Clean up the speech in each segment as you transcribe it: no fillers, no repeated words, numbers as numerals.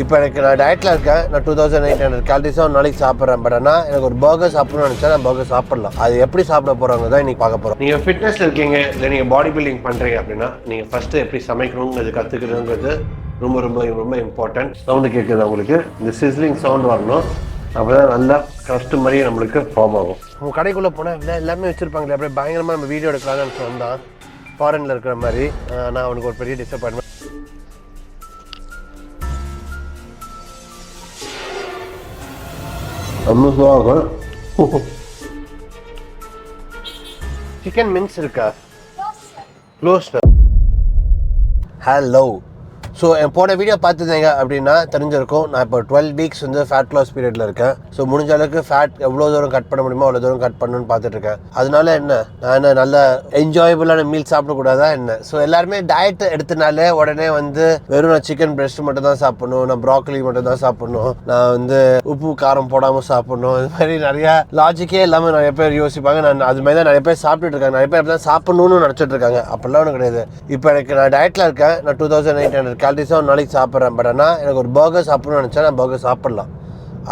இப்போ எனக்கு நான் டயட்டில் இருக்கேன். நான் 2800 கேலரிஸாக ஒரு நாளைக்கு சாப்பிட்றேன். பட் ஆனால் எனக்கு ஒரு பர்கர் சாப்பிடணும்னு நினச்சா நான் பர்கர் சாப்பிடலாம். அது எப்படி சாப்பிட போகிறாங்க தான் இன்றைக்கி பார்க்க போகிறோம். நீங்கள் ஃபிட்னஸில் இருக்கீங்க, இல்லை நீங்கள் பாடி பில்டிங் பண்ணுறீங்க அப்படின்னா நீங்கள் ஃபஸ்ட்டு எப்படி சமைக்கணுங்கிறது கற்றுக்கணுங்கிறது ரொம்ப ரொம்ப ரொம்ப இம்பார்ட்டன்ட். சவுண்டு கேட்குது உங்களுக்கு, இந்த சிஸ்லிங் சவுண்ட் வரணும். அப்போ தான் நல்லா கஷ்டம் மாதிரி நம்மளுக்கு ஃபார்ம் ஆகும். உங்கள் கடைக்குள்ளே போனால் இல்லை எல்லாமே வச்சுருப்பாங்களே, அப்படியே பயங்கரமாக நம்ம வீடியோ எடுக்கலாம்னு நினச்சி வந்தான். ஃபாரினில் இருக்கிற மாதிரி நான் அவனுக்கு ஒரு பெரிய டிசப்பாயின்மெண்ட். சிக்கன் மின்ஸ் இருக்கா? க்ளோஸ். ஹலோ. ஸோ என் போன வீடியோ பார்த்துருந்தீங்க அப்படின்னா தெரிஞ்சிருக்கும். நான் இப்போ 12 வீக்ஸ் வந்து ஃபேட் லாஸ் பீரியடில் இருக்கேன். ஸோ முடிஞ்ச அளவுக்கு ஃபேட் எவ்வளோ தூரம் கட் பண்ண முடியுமோ அவ்வளோ தூரம் கட் பண்ணணும்னு பார்த்துட்ருக்கேன். அதனால என்ன, நான் என்ன நல்ல என்ஜாயபுளான மீல் சாப்பிடக்கூடாதா என்ன? ஸோ எல்லாருமே டயட் எடுத்தனாலே உடனே வந்து வெறும் நான் சிக்கன் பிரெஸ்ட் மட்டும் தான் சாப்பிடணும், நான் ப்ராக்கலி மட்டும் தான் சாப்பிடணும், நான் வந்து உப்பு காரம் போடாமல் சாப்பிடணும், இது மாதிரி நிறையா லாஜிக்கே இல்லாமல் நிறைய பேர் யோசிப்பாங்க. நான் அது மாதிரி தான் நிறைய பேர் சாப்பிட்டுட்டு இருக்காங்க. நிறைய பேர் அப்படி தான் சாப்பிடணும்னு நினச்சிட்டு இருக்காங்க. அப்படிலாம் ஒன்றும் கிடையாது. இப்போ எனக்கு நான் டயட்டில் இருக்கேன். நான் 2800 கேலரிஸாக ஒரு நாளைக்கு சாப்பிட்றேன். பட் ஆனால் எனக்கு ஒரு பர்கர் சாப்பிடணும்னு நினச்சா நான் பர்கர் சாப்பிடலாம்.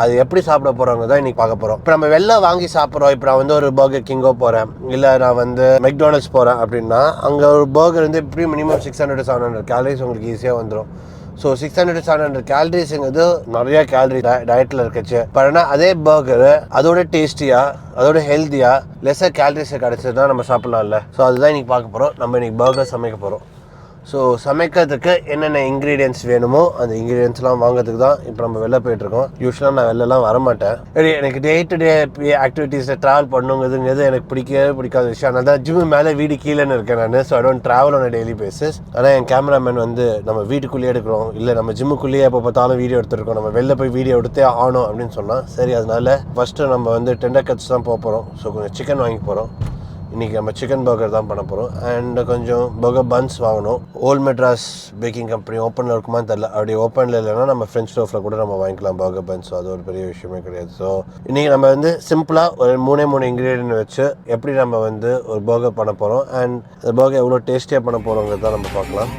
அது எப்படி சாப்பிட போகிறவங்க தான் இன்றைக்கி பார்க்க போகிறோம். இப்போ நம்ம வெளில வாங்கி சாப்பிட்றோம். இப்போ நான் வந்து ஒரு பர்கர் கிங்கோ போகிறேன், இல்லை நான் வந்து மெக்டானல்ட்ஸ் போகிறேன் அப்படின்னா அங்கே ஒரு பர்கர் வந்து எப்படி மினிமம் 600 to 700 கேலரிஸ் உங்களுக்கு ஈஸியாக வந்துடும். ஸோ 600 to 700 கேலரிஸுங்கிறது நிறைய கேலரி டயட்டில் இருக்கச்சு. பட் ஆனால் அதே பர்கரு அதோட டேஸ்டியாக, அதோட ஹெல்த்தியாக, லெஸ்ஸர் கேலரிஸை கிடச்சதுன்னா நம்ம சாப்பிட்லாம்ல. ஸோ அதுதான் இன்றைக்கி பார்க்க போகிறோம். நம்ம இன்றைக்கி பர்கர் சமைக்க போகிறோம். ஸோ சமைக்கிறதுக்கு என்னென்ன இன்க்ரீடியன்ட்ஸ் வேணுமோ அந்த இன்க்ரீடியன்ட்ஸ்லாம் வாங்கிறதுக்கு தான் இப்போ நம்ம வெளில போயிட்டுருக்கோம். யூஸ்வலாக நான் வெளிலலாம் வரமாட்டேன். சரி, எனக்கு டே டு டே ஆக்டிவிட்டீஸில் ட்ராவல் பண்ணுங்கிறதுங்கிறது எனக்கு பிடிக்கவே பிடிக்காத விஷயம். அதனால தான் ஜிம்மு மேலே வீடு கீழேன்னு இருக்கேன் நான். So I don't travel on daily basis. ஆனால் என் கேமராமேன் வந்து நம்ம வீட்டுக்குள்ளேயே எடுக்கிறோம், இல்லை நம்ம ஜிம்முக்குள்ளேயே எப்போ பார்த்தாலும் வீடியோ எடுத்துருக்கோம், நம்ம வெளில போய் வீடியோ எடுத்தே ஆகணும் அப்படின்னு சொன்னால் சரி. அதனால ஃபஸ்ட்டு நம்ம வந்து டெண்டர் கட்ஸ் தான் போக போகிறோம். ஸோ கொஞ்சம் சிக்கன் வாங்கி போகிறோம். இன்றைக்கி நம்ம சிக்கன் பர்கர் தான் பண்ண போகிறோம். அண்ட் கொஞ்சம் பர்கர் பன்ஸ் வாங்கணும். ஓல்ட் மெட்ராஸ் பேக்கிங் கம்பெனி ஓப்பனில் இருக்குமான்னு தெரில. அப்படி ஓப்பனில் இல்லைன்னா நம்ம ஃப்ரெஞ்ச் டோஃபில் கூட நம்ம வாங்கிக்கலாம் பர்கர் பன்ஸ். அது ஒரு பெரிய விஷயமே கிடையாது. ஸோ இன்றைக்கி நம்ம வந்து சிம்பிளாக ஒரு 3 இன்க்ரீடியன்ட் வச்சு எப்படி நம்ம வந்து ஒரு பர்கர் பண்ண போகிறோம் அண்ட் அந்த பர்கர் எவ்வளோ டேஸ்டியாக பண்ண போகிறோங்கிறது தான் நம்ம பார்க்கலாம்.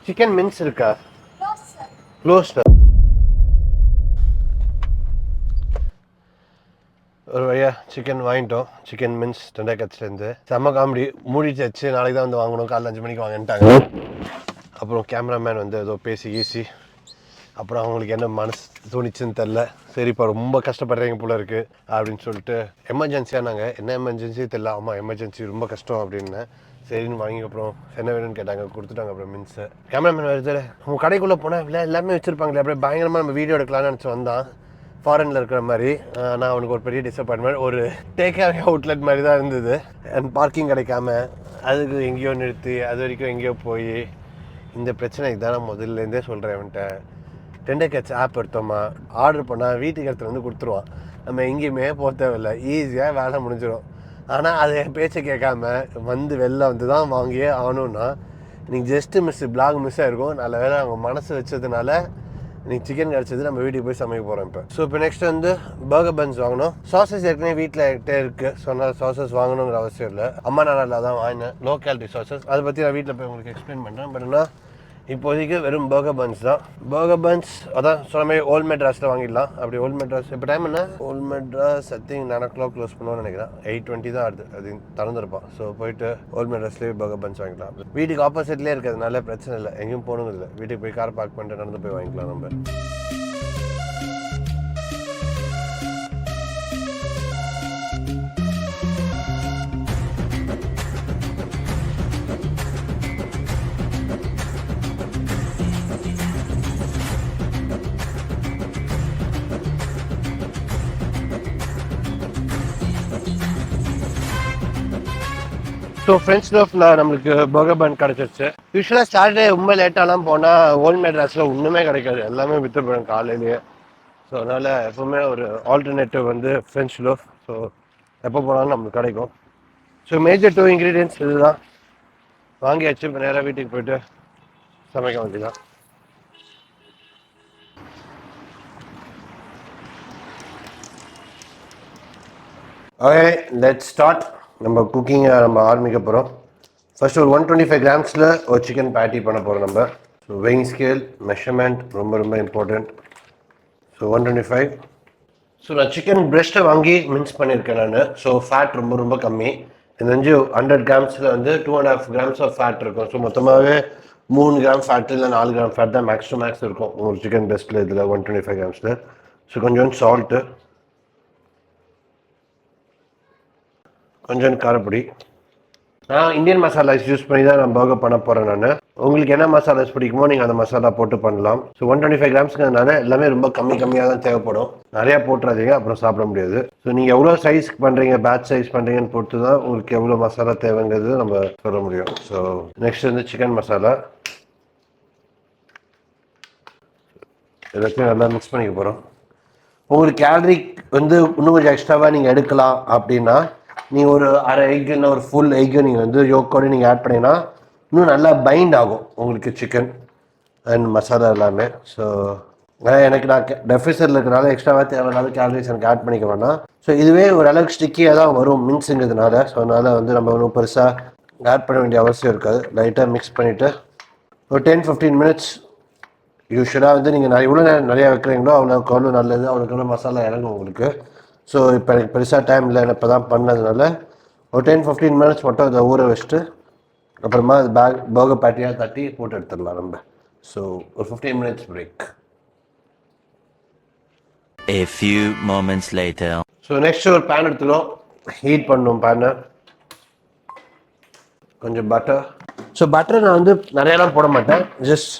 சிக்கன் மின்ஸ் இருக்கா? க்ளோஸ்ட். ஒரு வழியா சிக்கன் வாங்கிட்டோம். சிக்கன் மின்ஸ் டெண்டர் கட்ஸ்லேருந்து செம்ம காமெடி. மூடிட்டு வச்சு நாளைக்கு தான் வந்து வாங்கணும், காலைல 5 மணிக்கு வாங்கிட்டாங்க. அப்புறம் கேமராமேன் வந்து ஏதோ பேசி அப்புறம் அவங்களுக்கு என்ன மனசு தோணிச்சுன்னு தெரில. சரிப்பா ரொம்ப கஷ்டப்படுறீங்க போல இருக்குது அப்படின்னு சொல்லிட்டு எமர்ஜென்சியாக நாங்கள் என்ன எமர்ஜென்சி தெரில. ஆமாம் எமர்ஜென்சி ரொம்ப கஷ்டம் அப்படின்னு சரின்னு வாங்கி அப்புறம் என்ன வேணும்னு கேட்டாங்க, கொடுத்துட்டாங்க. அப்புறம் மின்ஸு கேமராமேன் வருது. உங்கள் கடைக்குள்ளே போனால் இல்லை எல்லாமே வச்சுருப்பாங்களே, அப்படியே பயங்கரமாக நம்ம வீடியோ எடுக்கலாம்னு நினச்சி வந்தான். ஃபாரினில் இருக்கிற மாதிரி நான் அவனுக்கு ஒரு பெரிய டிசப்பாயின்மெண்ட். ஒரு டேக் அவே அவுட்லெட் மாதிரி தான் இருந்தது. அண்ட் பார்க்கிங் கிடைக்காம அதுக்கு எங்கேயோ நிறுத்தி அது வரைக்கும் எங்கேயோ போய் இந்த பிரச்சனைக்கு தான் நான் முதல்லேருந்தே சொல்கிறேன். அவன்கிட்ட டெண்டர் கட்ஸ் ஆப் எடுத்தோமா, ஆர்டர் பண்ணால் வீட்டுக்கு எடுத்துகிட்டு வந்து கொடுத்துருவான். நம்ம எங்கேயுமே போக தேவையில்லை, ஈஸியாக வேலை முடிஞ்சிடும். ஆனால் அது என் பேச்சை கேட்காம வந்து வெளில வந்து தான் வாங்கியே ஆகணுன்னா இன்றைக்கி ஜஸ்ட்டு பிளாக் மிஸ் ஆகிருக்கும். நல்ல வேலை அவங்க மனசு வச்சதுனால இன்றைக்கி சிக்கன் கிடச்சது. நம்ம வீட்டுக்கு போய் சமைக்க போகிறோம் இப்போ. ஸோ இப்போ நெக்ஸ்ட் வந்து பர்கர் பன்ஸ் வாங்கணும். சாசஸ் ஏற்கனவே வீட்டில் என்கிட்ட இருக்குது. ஸோ அதனால் சாசஸ் வாங்கணுங்கிற அவசியம் இல்லை. அம்மா நான் நல்லா தான் வாங்கினேன், லோ கேலரி சாசஸ். அதை பற்றி நான் வீட்டில் போய் உங்களுக்கு எக்ஸ்பிளைன் பண்ணுறேன். பட் ஆனால் இப்போதைக்கு வெறும் பர்கர் பன்ஸ் தான். பர்கர் பன்ஸ் அதான் சொன்ன மாதிரி ஓல்ட் மெட்ராஸில் வாங்கிடலாம். அப்படி ஓல்ட் மெட்ராஸ் இப்போ டைம் என்ன? Old Madras I think 9 o'clock close பண்ணுவோன்னு நினைக்கிறேன். 8:20 தான் ஆகுது. அது திறந்துருப்பான். ஸோ போயிட்டு ஓல்ட் மெட்ராஸ்லேயே பர்கர் பன்ஸ் வாங்கிக்கலாம். வீட்டுக்கு ஆப்போசிட்லேயே இருக்கிறதுனால பிரச்சனை இல்லை, எங்கேயும் போகணுங்கிறது இல்லை. வீட்டுக்கு போய் கார் பார்க் பண்ணிட்டு நடந்து போய் வாங்கிக்கலாம் நம்ம. ஸோ ஃப்ரெண்ட்ஸ் லோஃபில் நம்மளுக்கு பர்கர் பன் கிடச்சிருச்சு. யூஸ்வலாக சாட்டர்டே ரொம்ப லேட்டாலாம் போனால் ஓல்ட் மெட்ராஸில் ஒன்றுமே கிடைக்காது, எல்லாமே விற்று போயிடும் காலையிலேயே. ஸோ அதனால் எப்போவுமே ஒரு ஆல்டர்னேட்டிவ் வந்து ஃப்ரெஞ்ச் லோஃப். ஸோ எப்போ போனாலும் நம்மளுக்கு கிடைக்கும். ஸோ மேஜர் 2 இன்க்ரீடியன்ட்ஸ் இது தான் வாங்கியாச்சு. இப்போ நேராக வீட்டுக்கு போய்ட்டு சமைக்க வேண்டியதான். Okay, let's start. நம்ம குக்கிங்கை நம்ம ஆரம்பிக்க போகிறோம். ஃபர்ஸ்ட் ஒரு 125 கிராம்ஸில் ஒரு சிக்கன் பேட்டி பண்ண போகிறோம் நம்ம. ஸோ வெயிங் ஸ்கேல் மெஷர்மெண்ட் ரொம்ப ரொம்ப இம்பார்ட்டண்ட். ஸோ 125. ஸோ நான் சிக்கன் பிரெஸ்ட்டை வாங்கி மின்ஸ் பண்ணியிருக்கேன் நான். ஸோ ஃபேட் ரொம்ப ரொம்ப கம்மி. இந்த 100 கிராம்ஸில் வந்து 2.5 கிராம்ஸ் ஆஃப் ஃபேட் இருக்கும். ஸோ மொத்தமாகவே 3 கிராம் ஃபேட் இல்லை 4 கிராம் ஃபேட் தான் மேக்ஸ் டு மேக்ஸ் இருக்கும் ஒரு சிக்கன் பிரெஸ்ட்டில். இதில் 125 கிராம்ஸில். ஸோ கொஞ்சம் சால்ட்டு, கொஞ்சம் காரப்பொடி. நான் இந்தியன் மசாலாஸ் யூஸ் பண்ணி தான் நான் பர்கர் பண்ண போகிறேன் நான். உங்களுக்கு என்ன மசாலாஸ் பிடிக்குமோ நீங்கள் அந்த மசாலா போட்டு பண்ணலாம். ஸோ 125 கிராம்ஸ்க்குனால எல்லாமே ரொம்ப கம்மியாக தான் தேவைப்படும். நிறையா போட்டுறாதீங்க, அப்புறம் சாப்பிட முடியாது. ஸோ நீங்கள் எவ்வளோ சைஸ்க்கு பண்ணுறீங்க, பேட்ச் சைஸ் பண்ணுறீங்கன்னு பொறுத்து தான் உங்களுக்கு எவ்வளோ மசாலா தேவைங்கிறது நம்ம சொல்ல முடியும். ஸோ நெக்ஸ்ட் வந்து சிக்கன் மசாலா எல்லாத்தையும் நல்லா மிக்ஸ் பண்ணிக்க போகிறோம். உங்களுக்கு கேலரி வந்து இன்னும் கொஞ்சம் எக்ஸ்ட்ராவாக நீங்கள் எடுக்கலாம் அப்படின்னா நீங்கள் ஒரு அரை எக் இல்லை ஒரு ஃபுல் எக்கு நீங்கள் வந்து யோக்கோடு நீங்கள் ஆட் பண்ணிங்கன்னா இன்னும் நல்லா பைண்ட் ஆகும் உங்களுக்கு சிக்கன் அண்ட் மசாலா எல்லாமே. ஸோ எனக்கு நான் டெஃபிசிட்டில் இருக்கிறனால எக்ஸ்ட்ராவாக தேவையில்லாத கேலரிஸ் எனக்கு ஆட் பண்ணிக்க வேணாம். ஸோ இதுவே ஒரு அளவுக்கு ஸ்டிக்கியாக தான் வரும் மின்ஸுங்கிறதுனால. ஸோ அதனால் வந்து நம்ம ஒன்றும் பெருசாக ஆட் பண்ண வேண்டிய அவசியம் இருக்காது. லைட்டாக மிக்ஸ் பண்ணிவிட்டு ஒரு 10-15 மினிட்ஸ் யூஸ்வலாக வந்து நீங்கள் எவ்வளோ நேரம் நிறையா வைக்கிறீங்களோ அவ்வளோ நல்லது, அவ்வளோக்கு மசாலா இறங்கும் உங்களுக்கு. ஸோ இப்போ எனக்கு பெருசாக டைம் இல்லை, இப்போ தான் பண்ணதுனால ஒரு 10-15 மினிட்ஸ் மட்டும் அதை ஊற வச்சுட்டு அப்புறமா அது பர்கர் பேட்டியாக தட்டி போட்டு எடுத்துடலாம் நம்ம. ஸோ ஒரு 15 minutes break. A few moments later. So next ஒரு பேன் எடுத்துக்கிறோம். ஹீட் பண்ணணும் பேனை. கொஞ்சம் பட்டர். ஸோ பட்டர் நான் வந்து நிறையலாம் போட மாட்டேன், ஜஸ்ட்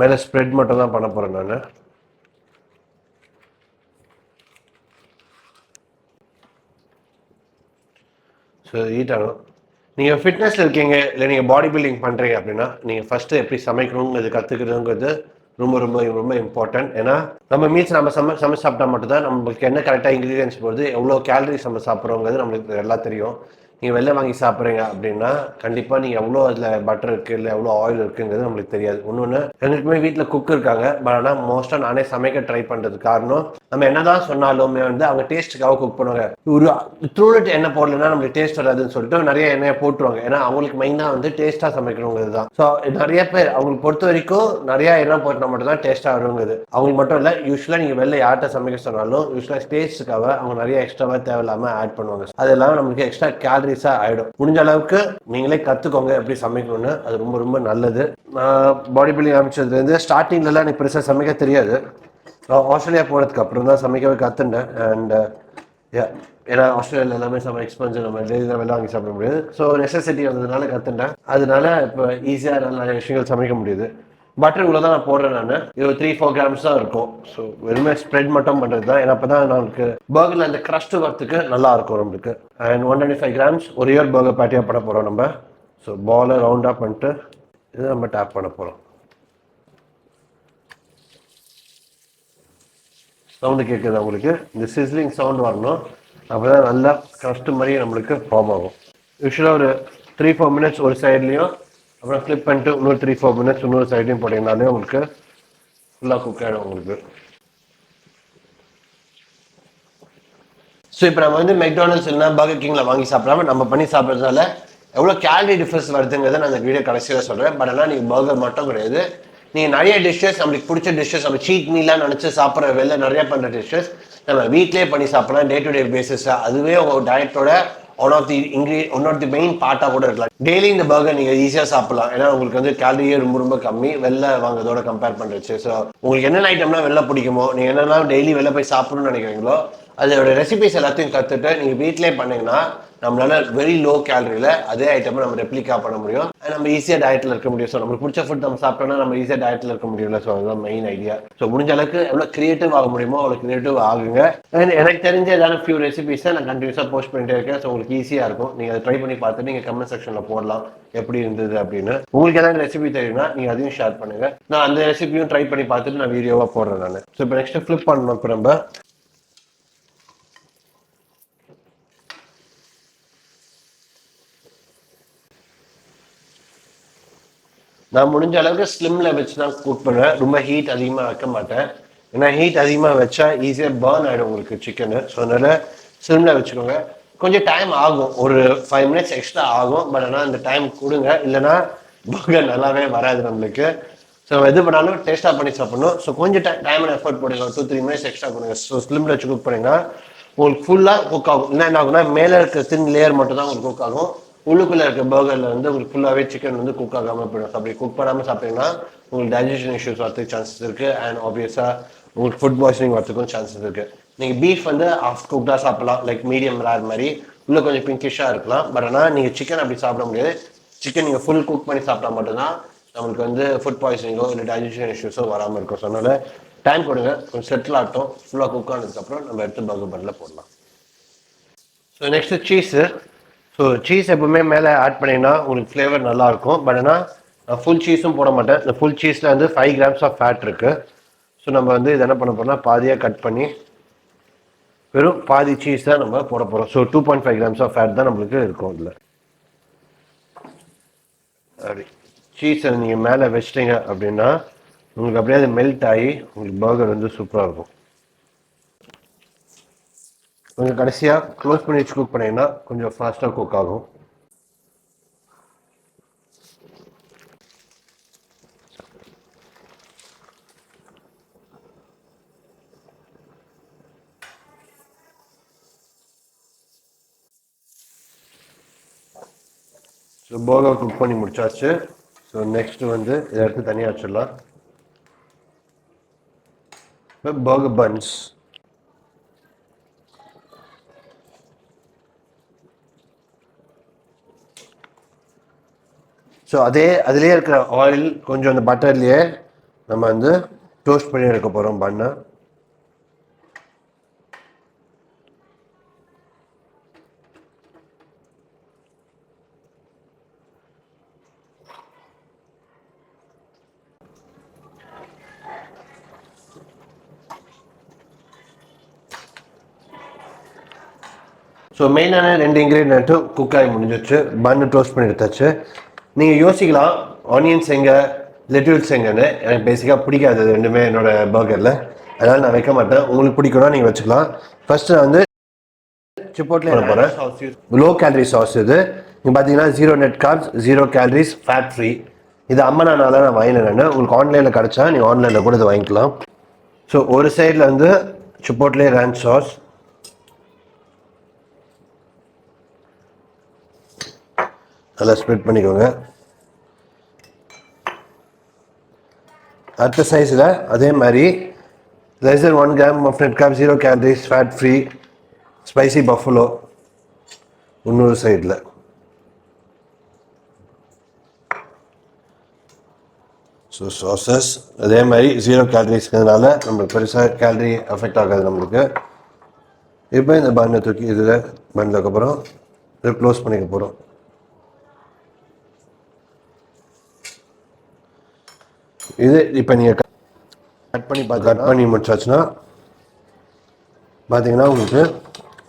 மேலே ஸ்ப்ரெட் மட்டும் தான் பண்ண போகிறேன் நான். ஸோ ஹீட் ஆகும். நீங்கள் ஃபிட்னஸில் இருக்கீங்க இல்லை நீங்கள் பாடி பில்டிங் பண்ணுறீங்க அப்படின்னா நீங்கள் ஃபஸ்ட்டு எப்படி சமைக்கணுங்கிறது கற்றுக்கிறதுங்கிறது ரொம்ப ரொம்ப ரொம்ப இம்பார்ட்டன்ட். ஏன்னா நம்ம மீல்ஸ் நம்ம சமைச்சு சாப்பிட்டா மட்டும்தான் நம்மளுக்கு என்ன கரெக்டாக இன்க்ரீடியன்ஸ் போடுது, எவ்வளோ கேலரிஸ் நம்ம சாப்பிட்றோங்கிறது நம்மளுக்கு எல்லாம் தெரியும். நீங்கள் வெளில வாங்கி சாப்பிட்றீங்க அப்படின்னா கண்டிப்பாக நீங்கள் எவ்வளோ அதில் பட்டர் இருக்குது இல்லை எவ்வளோ ஆயில் இருக்குங்கிறது நம்மளுக்கு தெரியாது. இன்னொன்று, எனக்குமே வீட்டில் குக் இருக்காங்க, பட் ஆனால் மோஸ்ட்டாக நானே சமைக்க ட்ரை பண்ணுறது காரணம் நம்ம என்னதான் சொன்னாலுமே வந்து அவங்க டேஸ்ட்டுக்காக குக் பண்ணுவாங்க. ஒரு த்ரூட் எண்ணெய் போடலைன்னா நம்மளுக்கு டேஸ்ட் வராதுன்னு சொல்லிட்டு நிறைய எண்ணெயை போட்டுருவாங்க. ஏன்னா அவங்களுக்கு மெயினாக வந்து டேஸ்ட்டாக சமைக்கணுங்கிறது தான். ஸோ நிறைய பேர் அவங்களுக்கு பொறுத்த வரைக்கும் நிறைய எண்ணெய் போட்டினா மட்டும் தான் டேஸ்ட்டாக வருங்கிறது. அவங்களுக்கு மட்டும் இல்லை, யூஸ்வலாக நீங்கள் வெளில யார்கிட்ட சமைக்க சொன்னாலும் யூஸ்வலாக டேஸ்ட்டுக்காக அவங்க நிறைய எக்ஸ்ட்ராவாக தேவையில்லாமல் ஆட் பண்ணுவாங்க. அதெல்லாம் நம்மளுக்கு எக்ஸ்ட்ரா கேலரிஸாக ஆகிடும். முடிஞ்ச அளவுக்கு நீங்களே கற்றுக்கோங்க எப்படி சமைக்கணும்னு, அது ரொம்ப ரொம்ப நல்லது. நான் பாடி பில்டிங் ஆரம்பிச்சதுலேருந்து ஸ்டார்டிங்லலாம் எனக்கு பெருசாக சமைக்க தெரியாது. ஆஸ்திரேலியா போனதுக்கு அப்புறம் தான் சமைக்கவே கற்றுண்டேன். அண்ட் ஏன்னா ஆஸ்திரேலியாவில் எல்லாமே எக்ஸ்பென்சிவ், நம்ம டெய்லி தான் வெளில வாங்கி சாப்பிட முடியாது. ஸோ நெசசிட்டி வந்ததுனால கற்றுண்டேன். அதனால இப்போ ஈஸியாக நிறைய விஷயங்கள் சமைக்க முடியுது. பட்டர் இவ்வளோ தான் நான் போடுறேன் நான். இது 3-4 கிராம்ஸ் தான் இருக்கும். ஸோ வெறுமே ஸ்ப்ரெட் மட்டும் பண்ணுறது தான். ஏன்னா அப்போ தான் நம்மளுக்கு பர்கரில் அந்த க்ரஸ்ட் வரத்துக்கு நல்லா இருக்கும் நம்மளுக்கு. அண்ட் 125 கிராம்ஸ் ஒரே ஒரு பர்கர் பேட்டியாக பண்ண போகிறோம் நம்ம. ஸோ பாலை ரவுண்டாக பண்ணிட்டு இது நம்ம டேப் பண்ண போகிறோம். சவுண்டு கேட்குது உங்களுக்கு, இந்த சிஸ்லிங் சவுண்ட் வரணும், அப்போ தான் நல்லா க்ரஸ்ட் மாதிரி நம்மளுக்கு ஃபார்ம் ஆகும். யூஸ்வலாக ஒரு 3-4 மினிட்ஸ் ஒரு சைட்லேயும், அப்புறம் ஃப்ளிப் பண்ணிட்டு இன்னொரு 3-4 மினிட்ஸ் இன்னொரு சைட்லையும் போட்டிங்கனாலே உங்களுக்கு ஃபுல்லாக குக் ஆகிடும் உங்களுக்கு. ஸோ இப்போ நம்ம வந்து மெக்டானல்ட்ஸ் இல்லைனா பர்கர் கிங்கில் வாங்கி சாப்பிடாம நம்ம பண்ணி சாப்பிட்றதுனால எவ்வளோ கேலரி டிஃபரன்ஸ் வருதுங்கிறத நான் இந்த வீடியோ கடைசியில் சொல்கிறேன். பட் ஆனால் நீங்கள் பர்கர் மட்டும் கிடையாது, நீங்கள் நிறைய டிஷ்ஷஸ் நம்மளுக்கு பிடிச்ச டிஷ்ஷஸ், நம்ம சீட் மீலாக நினச்சி சாப்பிட்ற வெளில நிறைய பண்ணுற டிஷ்ஷஸ் நம்ம வீட்டிலே பண்ணி சாப்பிடலாம் டே டு டே பேசிஸாக. அதுவே உங்கள் டயட்டோட ஒன் ஆஃப் தி மெயின் பார்ட்டாக கூட இருக்கலாம். டெய்லி இந்த பர்கர் நீங்கள் ஈஸியாக சாப்பிடலாம். ஏன்னா உங்களுக்கு வந்து கேலரியே ரொம்ப ரொம்ப கம்மி வெளில வாங்குறதோட கம்பேர் பண்ணுறச்சு. ஸோ உங்களுக்கு என்னென்ன ஐட்டம்லாம் வெளில பிடிக்குமோ, நீங்கள் என்னெல்லாம் டெய்லி வெளில போய் சாப்பிடணும்னு நினைக்கிறீங்களோ அதோட ரெசிபிஸ் எல்லாத்தையும் கற்றுட்டு நீங்கள் வீட்டிலே பண்ணிங்கன்னா நம்மளால வெரி லோ கேலரியில் அதே ஐட்டமை நம்ம ரெப்ளிகா பண்ண முடியும். நம்ம ஈஸியாக டயட்டில் இருக்க முடியும். ஸோ நம்மளுக்கு பிடிச்ச ஃபுட் நம்ம சாப்பிட்டோம்னா நம்ம ஈஸியாக டயட்டில் இருக்க முடியல. ஸோ அதுதான் மெயின் ஐடியா. ஸோ முடிஞ்ச அளவுக்கு எவ்வளோ கிரியேட்டிவ் ஆக முடியுமோ அவ்வளோ கிரியேட்டிவ் ஆகுங்க. அண்ட் எனக்கு தெரிஞ்ச ஏதாவது ஃபியூ ரெசிபிஸை நான் கண்டினியூஸாக போஸ்ட் பண்ணிட்டே இருக்கேன். ஸோ உங்களுக்கு ஈஸியாக இருக்கும். நீங்கள் அதை ட்ரை பண்ணி பார்த்துட்டு நீங்கள் கமெண்ட் செக்ஷனில் போடலாம் எப்படி இருந்தது அப்படின்னு. உங்களுக்கு ஏதாவது ரெசிபி தெரியும்னா நீங்கள் அதையும் ஷேர் பண்ணுங்க. நான் அந்த ரெசிபியும் ட்ரை பண்ணி பார்த்துட்டு நான் வீடியோவாக போடுறேன் நான். ஸோ இப்போ நெக்ஸ்ட் ஃப்ளிப் பண்ணணும். இப்போ நம்ம நான் முடிஞ்ச அளவுக்கு ஸ்லிம்மில் வச்சு தான் குக் பண்ணுவேன். ரொம்ப ஹீட் அதிகமாக வைக்க மாட்டேன். ஏன்னா ஹீட் அதிகமாக வச்சா ஈஸியாக பர்ன் ஆகிடும் உங்களுக்கு சிக்கனு. ஸோ அதனால் ஸ்லிம்மில் வச்சுக்கோங்க. கொஞ்சம் டைம் ஆகும், ஒரு 5 மினிட்ஸ் எக்ஸ்ட்ரா ஆகும். பட் ஆனால் அந்த டைம் கொடுங்க, இல்லைன்னா பர்கர் நல்லாவே வராது நம்மளுக்கு. ஸோ எது பண்ணாலும் டேஸ்ட்டாக பண்ணி சாப்பிடணும். ஸோ கொஞ்சம் டைம் அண்ட் எஃபர்ட் போடுங்க, 2-3 மினிட்ஸ் எக்ஸ்ட்ரா கொடுங்க. ஸோ ஸ்லிம்மில் வச்சு குக் பண்ணிங்கன்னா உங்களுக்கு ஃபுல்லாக குக் ஆகும். என்ன ஆகும்னா மேலே இருக்க தின் லேயர் மட்டும் தான் உங்களுக்கு குக் ஆகும். உள்ளுக்குள்ளே இருக்க பர்கரில் வந்து உங்களுக்கு ஃபுல்லாகவே சிக்கன் வந்து குக் ஆகாமல் போயிடும். அப்படி குக் பண்ணாமல் சாப்பிட்டீங்கன்னா உங்களுக்கு டைஜஷன் இஷ்யூஸ் வரதுக்கு சான்சஸ் இருக்குது. அண்ட் ஆப்வியஸாக உங்களுக்கு ஃபுட் பாய்சனிங் வரதுக்கும் சான்சஸ் இருக்குது. நீங்கள் பீஃப் வந்து ஆஃப் குக்டாக சாப்பிடலாம், லைக் மீடியம் ரேர் மாதிரி, உள்ளே கொஞ்சம் பிங்கிஷாக இருக்கலாம். பட் ஆனால் நீங்கள் சிக்கன் அப்படி சாப்பிட முடியாது. சிக்கன் நீங்கள் ஃபுல் குக் பண்ணி சாப்பிட்டா மட்டும்தான் நம்மளுக்கு வந்து ஃபுட் பாய்சனிங்கோ இல்லை டைஜஷன் இஷ்யூஸோ வராமல் இருக்கும். ஸோ அதனால் டைம் கொடுங்க, கொஞ்சம் செட்டில் ஆகட்டும். ஃபுல்லாக குக் ஆனதுக்கப்புறம் நம்ம எடுத்து பர்கர் பன்னில் போடலாம். So next cheese. So cheese எப்பவுமே மேலே ஆட் பண்ணிங்கன்னா உங்களுக்கு ஃப்ளேவர் நல்லாயிருக்கும். பட் ஆனால் நான் ஃபுல் சீஸும் போட மாட்டேன். இந்த ஃபுல் சீஸில் வந்து 5 grams ஆஃப் ஃபேட் இருக்குது. ஸோ நம்ம வந்து இது என்ன பண்ண போகிறோம்னா பாதியாக கட் பண்ணி வெறும் பாதி சீஸ் தான் நம்ம போட போகிறோம். ஸோ 2.5 grams ஆஃப் ஃபேட் தான் நம்மளுக்கு இருக்கும் இதில். அப்படி சீஸை நீங்கள் மேலே வச்சிட்டிங்க அப்படின்னா உங்களுக்கு அப்படியே அது மெல்ட் ஆகி உங்களுக்கு பர்கர் வந்து சூப்பராக இருக்கும். கொஞ்சம் கடைசியாக க்ளோஸ் பண்ணி வச்சு குக் பண்ணிங்கன்னா கொஞ்சம் ஃபாஸ்ட்டாக குக் ஆகும். ஸோ பர்கர் குக் பண்ணி முடிச்சாச்சு. ஸோ நெக்ஸ்ட் வந்து இதை எடுத்து தனியாக வச்சிடலாம். Burger buns. ஸோ அதுலேயே இருக்கிற ஆயில் கொஞ்சம் அந்த பட்டர்லேயே நம்ம வந்து டோஸ்ட் பண்ணி எடுக்க போகிறோம் பண்ணை. ஸோ மெயினான 2 இன்க்ரீடியண்ட்டும் குக் ஆகி முடிஞ்சிச்சு. பன்னு டோஸ்ட் பண்ணி எடுத்தாச்சு. நீங்கள் யோசிக்கலாம் ஆனியன்ஸ் எங்கே லெட்யூல்ஸ் எங்கன்னு. எனக்கு பேசிக்காக பிடிக்காது அது ரெண்டுமே என்னோட பர்கரில், அதனால் நான் வைக்க மாட்டேன். உங்களுக்கு பிடிக்கும்னா நீங்கள் வச்சுக்கலாம். ஃபர்ஸ்ட்டு நான் வந்து சிப்போட்லே பண்ண போகிறேன். லோ கேலரி சாஸ் இது. நீங்கள் பார்த்தீங்கன்னா 0 net carbs, 0 calories, fat free. இது அம்மனானால நான் வாங்கினேன். உங்களுக்கு ஆன்லைனில் கிடச்சா நீங்கள் ஆன்லைனில் கூட இதை வாங்கிக்கலாம். ஸோ ஒரு சைடில் வந்து சிப்போட்லே ரேஞ்ச் சாஸ், நல்லா ஸ்ப்ரெட் பண்ணிக்கோங்க. அடுத்த சைஸில் அதே மாதிரி less than 1 gram of net carb, 0 calories, fat free, spicy buffalo இன்னொரு சைடில். ஸோ சாசஸ் அதே மாதிரி 0 calories-னால நம்மளுக்கு பெருசாக கேலரி அஃபெக்ட் ஆகாது நம்மளுக்கு. இப்போ இந்த பண்ணை தூக்கி இதில் பண்ணதுக்கப்புறம் இதை க்ளோஸ் பண்ணிக்க போகிறோம். இது இப்போ நீங்கள் கட் பண்ணி முடிச்சாச்சுன்னா பார்த்தீங்கன்னா உங்களுக்கு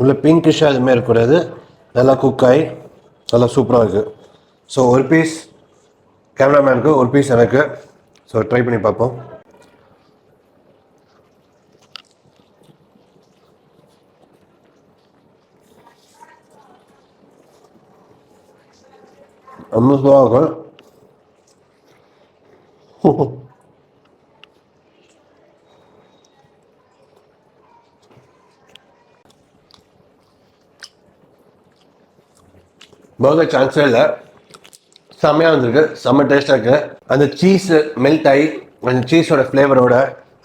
உள்ள பிங்கிஷாக எதுவுமே இருக்கக்கூடாது, நல்லா குக் ஆகி நல்லா சூப்பராக இருக்குது. ஸோ ஒரு பீஸ் கேமராமேனுக்கு, ஒரு பீஸ் எனக்கு. ஸோ ட்ரை பண்ணி பார்ப்போம். ரொம்ப சூப்பராக இருக்கும். பர்கர் சான்ஸே இல்லை, செம்மையாக வந்துருக்கு, செம்ம டேஸ்ட்டாக இருக்குது. அந்த சீஸ் மெல்ட் ஆகி அந்த சீஸோட ஃப்ளேவரோட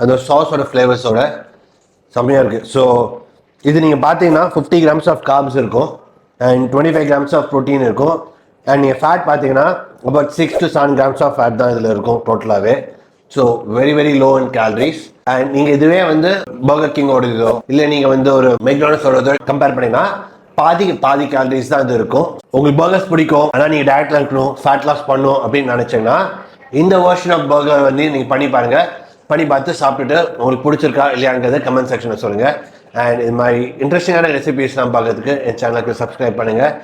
அந்த சாஸோட ஃப்ளேவர்ஸோட செம்மையாக இருக்குது. ஸோ இது நீங்கள் பார்த்தீங்கன்னா 50 grams ஆஃப் கார்ப்ஸ் இருக்கும் அண்ட் 25 grams ஆஃப் ப்ரோட்டீன் இருக்கும். அண்ட் நீங்கள் ஃபேட் பார்த்தீங்கன்னா about 6 to 7 grams of fat தான் இதில் இருக்கும் டோட்டலாகவே. So very low in calories. And நீங்கள் இதுவே வந்து பர்கர் கிங்கோட இதோ இல்லை நீங்கள் வந்து ஒரு மெக்டானல்ஸோட கம்பேர் பண்ணிங்கன்னா பாதி கேலரிஸ் தான் இது இருக்கும். உங்களுக்கு பர்கர்ஸ் பிடிக்கும் ஆனால் நீங்கள் டயட்டில் இருக்கணும், ஃபேட் லாஸ் பண்ணணும் அப்படின்னு நினச்சிங்கன்னா இந்த வெர்ஷன் ஆஃப் பர்கர் வந்து நீங்கள் பண்ணி பாருங்கள். பண்ணி பார்த்து சாப்பிட்டுட்டு உங்களுக்கு பிடிச்சிருக்கா இல்லையாங்கிறத கமெண்ட் செக்ஷனில் சொல்லுங்கள். அண்ட் இது மாதிரி இன்ட்ரெஸ்டிங்கான ரெசிபிஸ்லாம் பார்க்கறதுக்கு என் சேனலுக்கு சப்ஸ்கிரைப் பண்ணுங்கள்.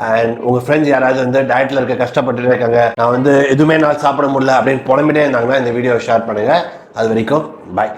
அண்ட் உங்கள் ஃப்ரெண்ட்ஸ் யாராவது வந்து டயட்டில் இருக்க கஷ்டப்பட்டு இருக்காங்க, நான் வந்து எதுவுமே நான் சாப்பிட முடியல அப்படின்னு புலம்பிட்டே இருந்தாங்கன்னா இந்த வீடியோவை ஷேர் பண்ணுங்கள். அது வரைக்கும் பாய்.